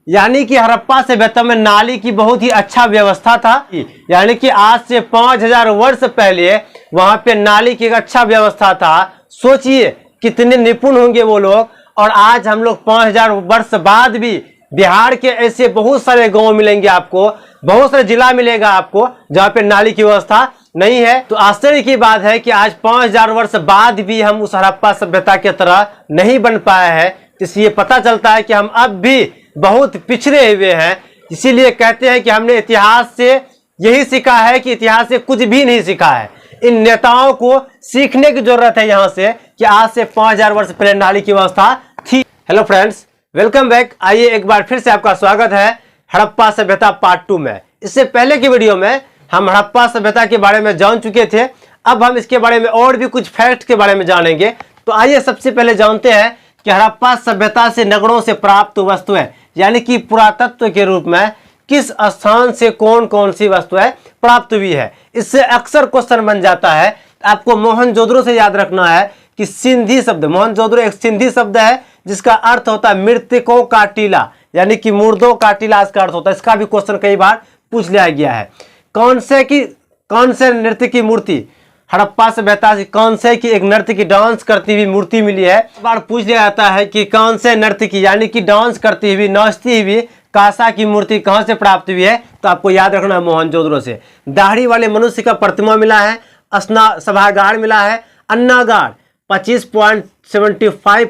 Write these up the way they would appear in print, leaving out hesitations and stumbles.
यानी कि हड़प्पा सभ्यता में नाली की बहुत ही अच्छा व्यवस्था था। यानी कि आज से 5000 वर्ष पहले वहां पे नाली की एक अच्छा व्यवस्था था। सोचिए कितने निपुण होंगे वो लोग। और आज हम लोग 5000 वर्ष बाद भी बिहार के ऐसे बहुत सारे गांव मिलेंगे आपको, बहुत सारे जिला मिलेगा आपको जहाँ पे नाली की व्यवस्था नहीं है। तो आश्चर्य की बात है कि आज 5000 वर्ष बाद भी हम उस हड़प्पा सभ्यता की तरह नहीं बन पाए हैं। इसलिए पता चलता है कि हम अब भी बहुत पिछड़े हुए हैं। इसीलिए कहते हैं कि हमने इतिहास से यही सीखा है कि इतिहास से कुछ भी नहीं सीखा है। इन नेताओं को सीखने की जरूरत है यहाँ से कि आज से 5000 वर्ष पहले नाली की व्यवस्था थी। Hello friends, welcome back. आइए एक बार फिर से आपका स्वागत है हड़प्पा सभ्यता पार्ट 2 में। इससे पहले की वीडियो में हम हड़प्पा सभ्यता के बारे में जान चुके थे। अब हम इसके बारे में और भी कुछ फैक्ट के बारे में जानेंगे। तो आइए सबसे पहले जानते हैं कि हड़प्पा सभ्यता से नगरों से प्राप्त वस्तुएं यानी कि पुरातत्व के रूप में किस स्थान से कौन कौन सी वस्तुएं प्राप्त हुई है। इससे अक्सर क्वेश्चन बन जाता है। आपको मोहनजोदड़ो से याद रखना है कि सिंधी शब्द, मोहनजोदड़ो एक सिंधी शब्द है जिसका अर्थ होता है मृतकों का टीला, यानी कि मुर्दों का टीला इसका अर्थ होता है। इसका भी क्वेश्चन कई बार पूछ लिया गया है। कौन से नृत्य की मूर्ति हड़प्पा सभ्यता से कौन से की एक नर्तकी की डांस करती हुई मूर्ति मिली है। बार पूछ लिया जाता है कि कौन से नर्तकी यानी कि डांस करती हुई नाचती हुई कासा की मूर्ति कहां से प्राप्त हुई है। तो आपको याद रखना है मोहनजोदड़ो से। दाढ़ी वाले मनुष्य का प्रतिमा मिला है। अस्ना सभागार मिला है। अन्नागार 25.75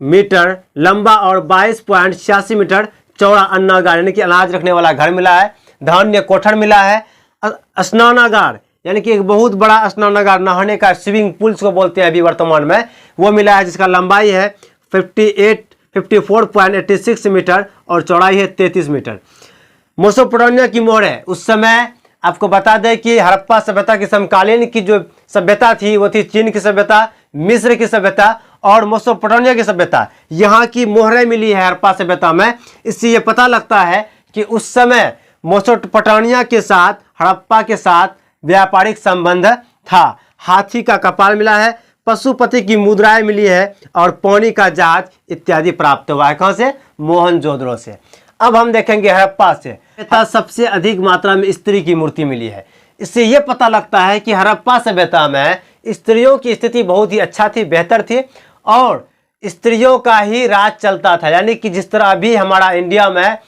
मीटर लंबा और 22.86 मीटर चौड़ा अन्नागार यानी कि अनाज रखने वाला घर मिला है। धान्य कोठर मिला है। स्नानागार यानी कि एक बहुत बड़ा स्नानागार, नहाने का स्विमिंग पूल्स को बोलते हैं अभी वर्तमान में, वो मिला है जिसका लंबाई है 54.86 मीटर और चौड़ाई है 33 मीटर। मेसोपोटामिया की मोहरें, उस समय आपको बता दें कि हड़प्पा सभ्यता के समकालीन की जो सभ्यता थी वो थी चीन की सभ्यता, मिस्र की सभ्यता और मेसोपोटामिया की सभ्यता। यहाँ की मोहरें मिली है हड़प्पा सभ्यता में। इससे ये पता लगता है कि उस समय मेसोपोटामिया के साथ हड़प्पा के साथ व्यापारिक संबंध था। हाथी का कपाल मिला है। पशुपति की मुद्राएं मिली है और पानी का जहाज इत्यादि प्राप्त हुआ है। कहां से? मोहनजोदड़ो से। अब हम देखेंगे हड़प्पा से सबसे अधिक मात्रा में स्त्री की मूर्ति मिली है। इससे यह पता लगता है कि हड़प्पा सभ्यता में स्त्रियों की स्थिति बहुत ही अच्छा थी, बेहतर थी और स्त्रियों का ही राज चलता था। यानी कि जिस तरह अभी हमारा इंडिया में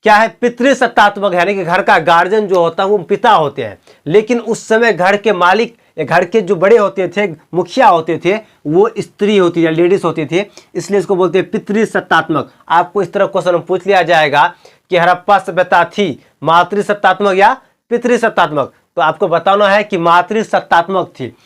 क्या है, पितृसत्तात्मक यानी कि घर का गार्जियन जो होता है वो पिता होते हैं, लेकिन उस समय घर के मालिक या घर के जो बड़े होते थे, मुखिया होते थे, वो स्त्री होती है, लेडीज होती थी। इसलिए इसको बोलते हैं पितृसत्तात्मक। आपको इस तरह क्वेश्चन पूछ लिया जाएगा कि हड़प्पा सभ्यता थी मातृसत्तात्मक या पितृसत्तात्मक, तो आपको बताना है कि मातृसत्तात्मक थी।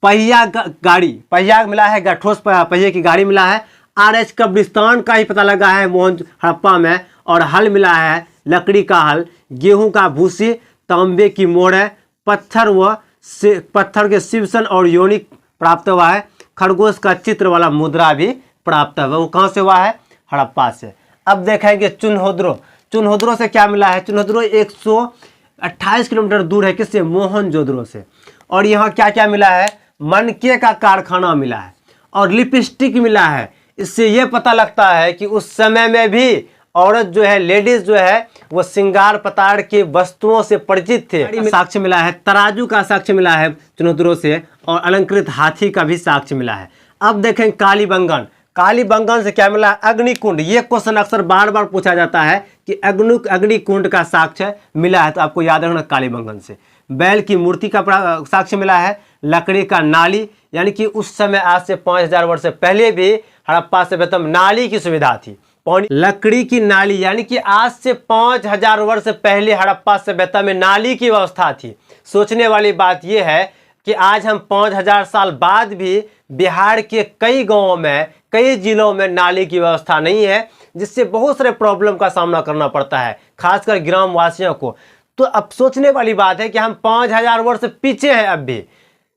पहिया गाड़ी, पहिया मिला है, ठोस पहिए की गाड़ी मिला है। RH कब्रिस्तान का ही पता लगा है हड़प्पा में। और हल मिला है, लकड़ी का हल, गेहूं का भूसी, तांबे की मोहरें, पत्थर के शिवसन और योनिक प्राप्त हुआ है। खरगोश का चित्र वाला मुद्रा भी प्राप्त हुआ। वो कहाँ से हुआ है? हड़प्पा से। अब देखेंगे चुनहोदड़ो। चुनहोदड़ो से क्या मिला है? चुनहोदड़ो 128 किलोमीटर दूर है। किससे? मोहनजोदड़ो से। और यहाँ क्या क्या मिला है? मनके का कारखाना मिला है और लिपस्टिक मिला है। इससे यह पता लगता है कि उस समय में भी औरत जो है, लेडीज जो है, वो श्रृंगार पताड़ के वस्तुओं से परिचित थे। साक्ष्य मिला है, तराजू का साक्ष्य मिला है चुनहोदड़ो से और अलंकृत हाथी का भी साक्ष्य मिला है। अब देखें कालीबंगन। कालीबंगन से क्या मिला? अग्निकुंड। ये क्वेश्चन अक्सर बार बार पूछा जाता है कि अग्निकुंड का साक्ष्य मिला है, तो आपको याद रखना कालीबंगन से। बैल की मूर्ति का साक्ष्य मिला है। लकड़ी का नाली, यानी कि उस समय आज से 5000 वर्ष पहले भी हड़प्पा सभ्यता में नाली की सुविधा थी। लकड़ी की नाली, यानी कि आज से 5000 वर्ष पहले हड़प्पा सभ्यता में नाली की व्यवस्था थी। सोचने वाली बात यह है कि आज हम 5000 साल बाद भी बिहार के कई गांवों में, कई जिलों में नाली की व्यवस्था नहीं है, जिससे बहुत सारे प्रॉब्लम का सामना करना पड़ता है, खासकर ग्राम वासियों को। तो अब सोचने वाली बात है कि हम 5000 वर्ष पीछे हैं। अब भी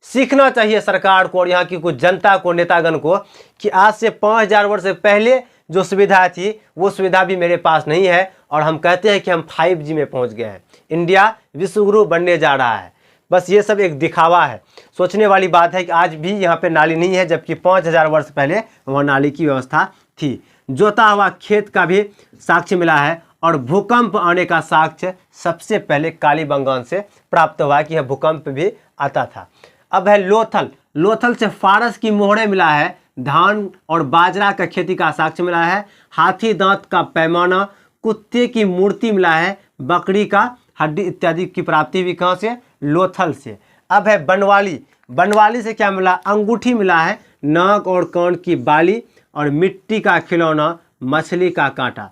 सीखना चाहिए सरकार को और यहाँ की कुछ जनता को, नेतागण को, कि आज से 5000 वर्ष पहले जो सुविधा थी वो सुविधा भी मेरे पास नहीं है और हम कहते हैं कि हम 5G में पहुंच गए हैं। इंडिया विश्वगुरु बनने जा रहा है। बस ये सब एक दिखावा है। सोचने वाली बात है कि आज भी यहाँ पे नाली नहीं है, जबकि 5000 वर्ष पहले वहाँ नाली की व्यवस्था थी। जोता हुआ खेत का भी साक्ष्य मिला है और भूकंप आने का साक्ष्य सबसे पहले कालीबंगान से प्राप्त हुआ कि यह भूकंप भी आता था। अब है लोथल। लोथल से फारस की मोहरें मिला है, धान और बाजरा का खेती का साक्ष्य मिला है, हाथी दांत का पैमाना, कुत्ते की मूर्ति मिला है, बकरी का हड्डी इत्यादि की प्राप्ति भी कहाँ से? लोथल से। अब है बनवाली। बनवाली से क्या मिला? अंगूठी मिला है, नाक और कान की बाली और मिट्टी का खिलौना, मछली का कांटा।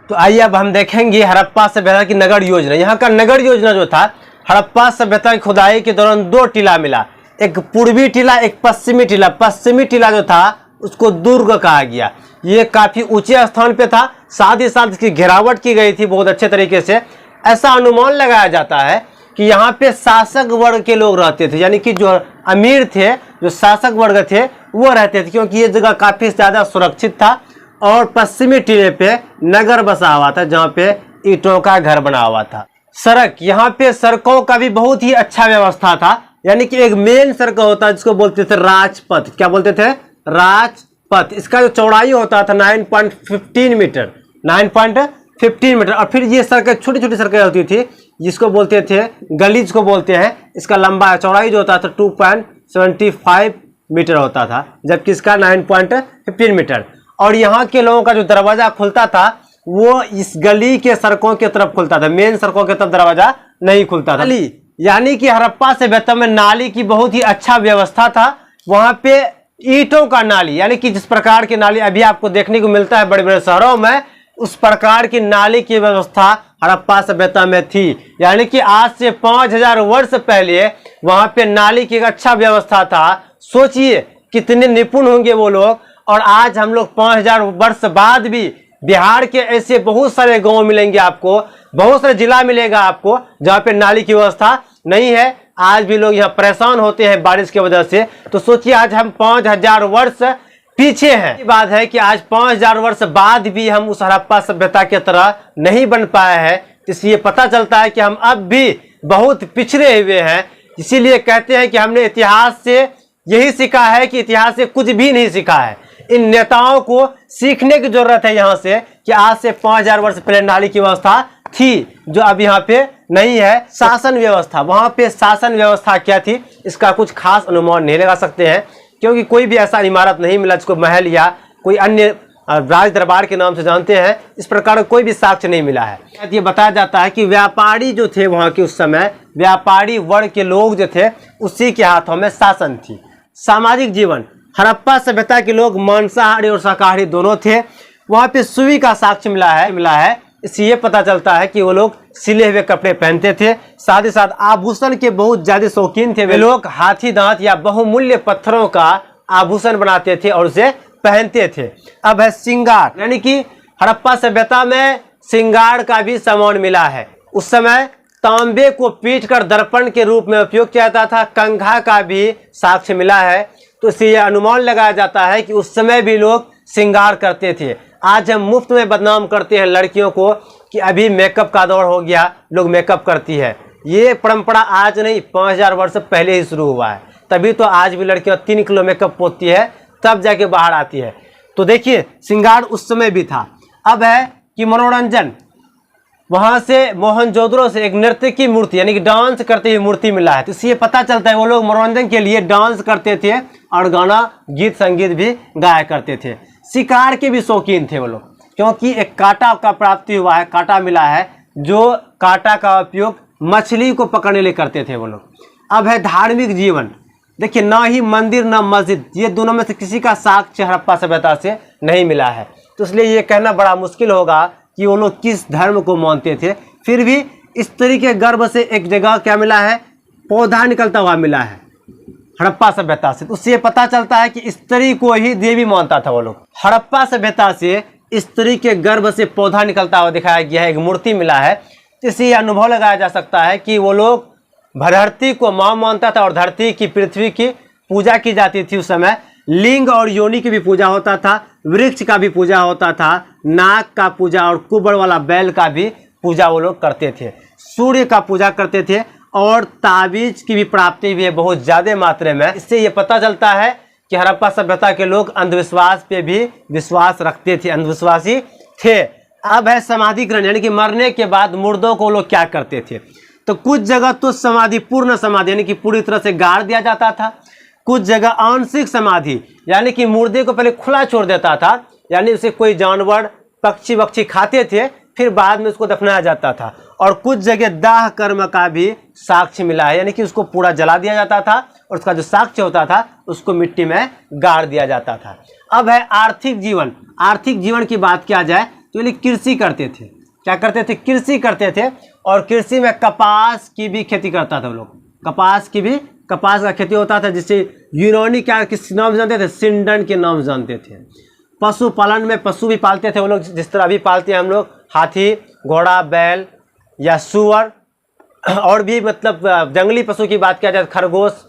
तो आइए अब हम देखेंगे हड़प्पा सभ्यता की नगर योजना। यहाँ का नगर योजना जो था, हड़प्पा सभ्यता की खुदाई के दौरान 2 टीला मिला, एक पूर्वी टीला, एक पश्चिमी टीला। पश्चिमी टीला जो था उसको दुर्ग कहा गया। ये काफी ऊंचे स्थान पे था, साथ ही साथ इसकी घेरावट की गई थी बहुत अच्छे तरीके से। ऐसा अनुमान लगाया जाता है कि यहाँ पे शासक वर्ग के लोग रहते थे, यानी कि जो अमीर थे, जो शासक वर्ग थे वो रहते थे, क्योंकि ये जगह काफी ज्यादा सुरक्षित था। और पश्चिमी टीले पे नगर बसा हुआ था, जहाँ पे ईंटों का घर बना हुआ था। सड़क, यहाँ पे सड़कों का भी बहुत ही अच्छा व्यवस्था था, यानी कि एक मेन सड़क होता है जिसको बोलते थे राजपथ। क्या बोलते थे? राजपथ। इसका जो चौड़ाई होता था 9.15 मीटर, 9.15 मीटर। और फिर ये सड़कें छोटी छोटी सड़कें होती थी जिसको बोलते थे गलीज को बोलते हैं। इसका लंबा चौड़ाई जो होता था 2.75 मीटर होता था, जबकि इसका 9.15 मीटर। और यहाँ के लोगों का जो दरवाजा खुलता था वो इस गली के सड़कों की तरफ खुलता था, मेन सड़कों की तरफ दरवाजा नहीं खुलता था। यानी कि हड़प्पा सभ्यता में नाली की बहुत ही अच्छा व्यवस्था था। वहां पे ईंटों का नाली, यानी कि जिस प्रकार की नाली अभी आपको देखने को मिलता है बड़े बड़े शहरों में, उस प्रकार की नाली की व्यवस्था हड़प्पा सभ्यता में थी। यानी कि आज से 5000 वर्ष पहले वहां पे नाली की एक अच्छा व्यवस्था था। सोचिए कितने निपुण होंगे वो लोग। और आज हम लोग 5000 वर्ष बाद भी बिहार के ऐसे बहुत सारे गांव मिलेंगे आपको, बहुत सारे जिला मिलेगा आपको जहाँ पे नाली की व्यवस्था नहीं है। आज भी लोग यहाँ परेशान होते हैं बारिश की वजह से। तो सोचिए आज हम 5000 वर्ष पीछे हैं। बात है कि आज 5000 वर्ष बाद भी हम उस हड़प्पा सभ्यता की तरह नहीं बन पाए हैं। इसलिए पता चलता है कि हम अब भी बहुत पिछड़े हुए हैं। इसीलिए कहते हैं कि हमने इतिहास से यही सीखा है कि इतिहास से कुछ भी नहीं सीखा है। इन नेताओं को सीखने की जरूरत है यहाँ से कि आज से 5000 वर्ष पहले नाली की व्यवस्था थी जो अब यहाँ पे नहीं है। शासन व्यवस्था, वहां पे शासन व्यवस्था क्या थी इसका कुछ खास अनुमान नहीं लगा सकते हैं, क्योंकि कोई भी ऐसा इमारत नहीं मिला जिसको महल या कोई अन्य राज दरबार के नाम से जानते हैं। इस प्रकार का कोई भी साक्ष्य नहीं मिला है। ये बताया जाता है कि व्यापारी जो थे वहां के उस समय, व्यापारी वर्ग के लोग जो थे उसी के हाथों में शासन थी। सामाजिक जीवन, हड़प्पा सभ्यता के लोग मांसाहारी और शाकाहारी दोनों थे। वहां पे सुई का साक्ष्य मिला है। इससे ये पता चलता है कि वो लोग सिले हुए कपड़े पहनते थे, साथ ही साथ आभूषण के बहुत ज्यादा शौकीन थे। वे लोग हाथी दांत या बहुमूल्य पत्थरों का आभूषण बनाते थे और उसे पहनते थे। अब है श्रृंगार, यानी कि हड़प्पा सभ्यता में श्रृंगार का भी सामान मिला है। उस समय तांबे को पीटकर दर्पण के रूप में उपयोग किया जाता था। कंघा का भी साक्ष्य मिला है। तो इससे यह अनुमान लगाया जाता है कि उस समय भी लोग श्रृंगार करते थे। आज हम मुफ्त में बदनाम करते हैं लड़कियों को कि अभी मेकअप का दौर हो गया, लोग मेकअप करती है। ये परंपरा आज नहीं 5000 वर्ष पहले ही शुरू हुआ है। तभी तो आज भी लड़कियां 3 किलो मेकअप पोतती है तब जाके बाहर आती है। तो देखिए श्रृंगार उस समय भी था। अब है कि मनोरंजन, वहां से मोहनजोदड़ो से एक नृत्य की मूर्ति यानी कि डांस करते हुए मूर्ति मिला है। तो इससे पता चलता है वो लोग मनोरंजन के लिए डांस करते थे और गाना गीत संगीत भी गाया करते थे। शिकार के भी शौकीन थे वो लोग, क्योंकि एक कांटा का प्राप्ति हुआ है, कांटा मिला है, जो कांटा का उपयोग मछली को पकड़ने लिए करते थे वो लोग। अब है धार्मिक जीवन, देखिए ना ही मंदिर ना मस्जिद, ये दोनों में से किसी का साक्ष्य हड़प्पा सभ्यता से नहीं मिला है। तो इसलिए ये कहना बड़ा मुश्किल होगा कि वो लोग किस धर्म को मानते थे। फिर भी स्त्री के गर्भ से एक जगह क्या मिला है, पौधा निकलता हुआ मिला है हड़प्पा सभ्यता से। तो उससे पता चलता है कि स्त्री को ही देवी मानता था वो लोग। हड़प्पा सभ्यता से स्त्री के गर्भ से पौधा निकलता हुआ दिखाया गया है, एक मूर्ति मिला है। इससे यह अनुभव लगाया जा सकता है कि वो लोग धरती को मां मानता था और धरती की पृथ्वी की पूजा की जाती थी उस समय। लिंग और योनि की भी पूजा होता था, वृक्ष का भी पूजा होता था, नाग का पूजा और कुबड़ वाला बैल का भी पूजा वो लोग करते थे। सूर्य का पूजा करते थे और ताबीज की भी प्राप्ति भी है बहुत ज़्यादा मात्रा में। इससे ये पता चलता है कि हड़प्पा सभ्यता के लोग अंधविश्वास पे भी विश्वास रखते थे, अंधविश्वासी थे। अब है समाधि ग्रहण, यानी कि मरने के बाद मुर्दों को लोग क्या करते थे, तो कुछ जगह तो समाधि, पूर्ण समाधि यानी कि पूरी तरह से गाड़ दिया जाता था, कुछ जगह आंशिक समाधि यानी कि मुर्दे को पहले खुला छोड़ देता था, यानी उसे कोई जानवर पक्षी वक्षी खाते थे, फिर बाद में उसको दफनाया जाता था। और कुछ जगह दाह कर्म का भी साक्ष्य मिला है, यानी कि उसको पूरा जला दिया जाता था और उसका जो साक्ष्य होता था उसको मिट्टी में गाड़ दिया जाता था। अब है आर्थिक जीवन। आर्थिक जीवन की बात किया जाए तो ये कृषि करते थे। क्या करते थे? कृषि करते थे। और कृषि में कपास की भी खेती करता था वो लोग, कपास का खेती होता था, जिसे यूनानी क्या किस नाम से जानते थे? सिंडन के नाम से जानते थे। पशुपालन में पशु भी पालते थे वो लोग, जिस तरह अभी पालते हैं हम लोग, हाथी, घोड़ा, बैल या सुअर, और भी मतलब जंगली पशु की बात किया जाए खरगोश,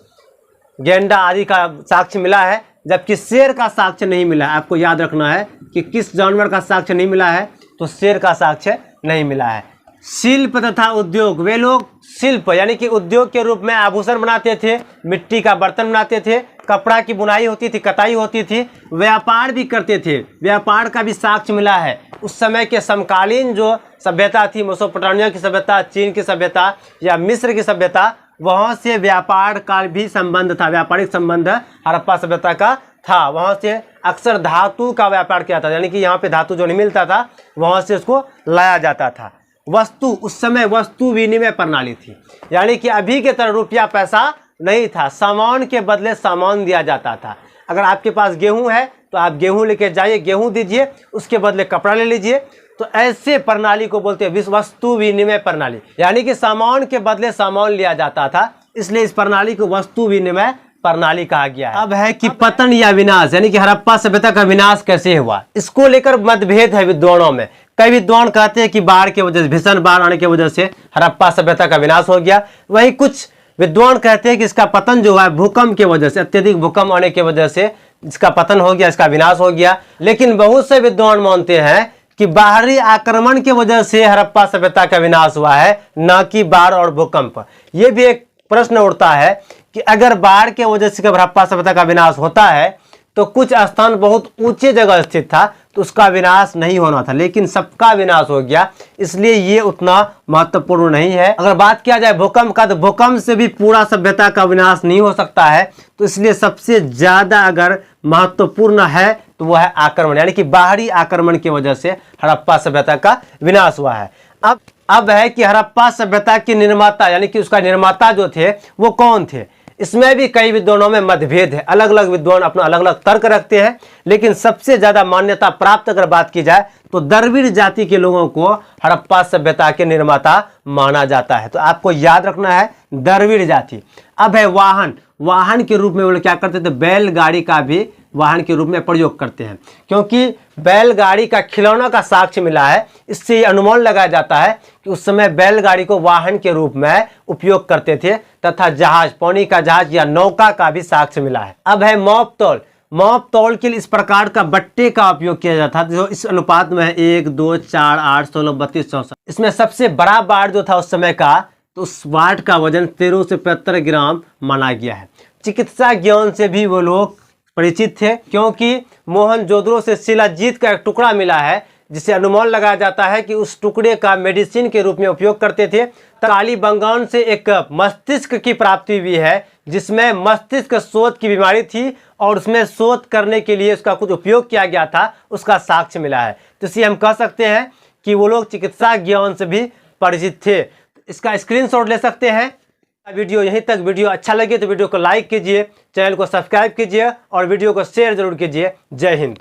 गेंडा आदि का साक्ष्य मिला है, जबकि शेर का साक्ष्य नहीं मिला है। आपको याद रखना है कि किस जानवर का साक्ष्य नहीं मिला है, तो शेर का साक्ष्य नहीं मिला है। शिल्प तथा उद्योग, वे लोग शिल्प यानी कि उद्योग के रूप में आभूषण बनाते थे, मिट्टी का बर्तन बनाते थे, कपड़ा की बुनाई होती थी, कताई होती थी, व्यापार भी करते थे। व्यापार का भी साक्ष्य मिला है। उस समय के समकालीन जो सभ्यता थी, मेसोपोटामिया की सभ्यता, चीन की सभ्यता या मिस्र की सभ्यता, वहाँ से व्यापार का भी संबंध था, व्यापारिक संबंध हड़प्पा सभ्यता का था। वहाँ से अक्सर धातु का व्यापार किया था, यानी कि यहाँ पे धातु जो नहीं मिलता था वहाँ से उसको लाया जाता था। वस्तु, उस समय वस्तु विनिमय प्रणाली थी, यानी कि अभी के तरह रुपया पैसा नहीं था, सामान के बदले सामान दिया जाता था। अगर आपके पास गेहूं है तो आप गेहूं लेके जाइए, गेहूं दीजिए, उसके बदले कपड़ा ले लीजिए। तो ऐसे प्रणाली को बोलते हैं वस्तु विनिमय प्रणाली, यानी कि सामान के बदले सामान लिया जाता था, इसलिए इस प्रणाली को वस्तु विनिमय प्रणाली कहा गया है। अब है कि पतन या विनाश, यानी कि हड़प्पा सभ्यता का विनाश कैसे हुआ, इसको लेकर मतभेद है विद्वानों में। कई विद्वान कहते हैं कि बाढ़ के वजह से, भीषण बाढ़ आने की वजह से हड़प्पा सभ्यता का विनाश हो गया। वहीं कुछ विद्वान कहते हैं कि इसका पतन जो है भूकंप की वजह से, अत्यधिक भूकंप आने की वजह से इसका पतन हो गया, इसका विनाश हो गया। लेकिन बहुत से विद्वान मानते हैं कि बाहरी आक्रमण की वजह से हड़प्पा सभ्यता का विनाश हुआ है, न कि बाढ़ और भूकंप। ये भी एक प्रश्न उठता है कि अगर बाढ़ के वजह से हड़प्पा सभ्यता का विनाश होता है तो कुछ स्थान बहुत ऊंचे जगह स्थित था तो उसका विनाश नहीं होना था, लेकिन सबका विनाश हो गया, इसलिए ये उतना महत्वपूर्ण नहीं है। अगर बात किया जाए भूकंप का, तो भूकंप से भी पूरा सभ्यता का विनाश नहीं हो सकता है, तो इसलिए सबसे ज्यादा अगर महत्वपूर्ण है तो वह है आक्रमण, यानी कि बाहरी आक्रमण की वजह से हड़प्पा सभ्यता का विनाश हुआ है। अब है कि हड़प्पा सभ्यता के निर्माता, यानी कि उसका निर्माता जो थे वो कौन थे, इसमें भी कई विद्वानों में मतभेद है। अलग अलग विद्वान अपना अलग अलग तर्क रखते हैं, लेकिन सबसे ज्यादा मान्यता प्राप्त अगर बात की जाए तो द्रविड़ जाति के लोगों को हड़प्पा सभ्यता के निर्माता माना जाता है। तो आपको याद रखना है द्रविड़ जाति। अब है वाहन, वाहन के रूप में वो लोग क्या करते थे, बैलगाड़ी का भी वाहन के रूप में प्रयोग करते हैं, क्योंकि बैलगाड़ी का खिलौना का साक्ष्य मिला है। इससे अनुमान लगाया जाता है कि उस समय बैलगाड़ी को वाहन के रूप में उपयोग करते थे, तथा जहाज, पानी का जहाज या नौका का भी साक्ष्य मिला है। अब है मौप तौल। मौप तौल के लिए इस प्रकार का बट्टे का उपयोग किया जाता था, जो इस अनुपात में है 1, 2, 4, 8, 16, 32, 64। इसमें सबसे बड़ा बाड़ जो था उस समय का, तो उस बाड़ का वजन 13 से 75 ग्राम माना गया है। चिकित्सा ज्ञान से भी वो लोग परिचित थे, क्योंकि मोहनजोदड़ो से शिलाजीत का एक टुकड़ा मिला है, जिसे अनुमान लगाया जाता है कि उस टुकड़े का मेडिसिन के रूप में उपयोग करते थे। कालीबंगान से एक मस्तिष्क की प्राप्ति हुई है, जिसमें मस्तिष्क शोथ की बीमारी थी और उसमें शोथ करने के लिए उसका कुछ उपयोग किया गया था, उसका साक्ष्य मिला है। तो इसलिए हम कह सकते हैं कि वो लोग चिकित्सा ज्ञान से भी परिचित थे। इसका स्क्रीनशॉट ले सकते हैं। वीडियो यहीं तक। वीडियो अच्छा लगे तो वीडियो को लाइक कीजिए, चैनल को सब्सक्राइब कीजिए और वीडियो को शेयर जरूर कीजिए। जय हिंद।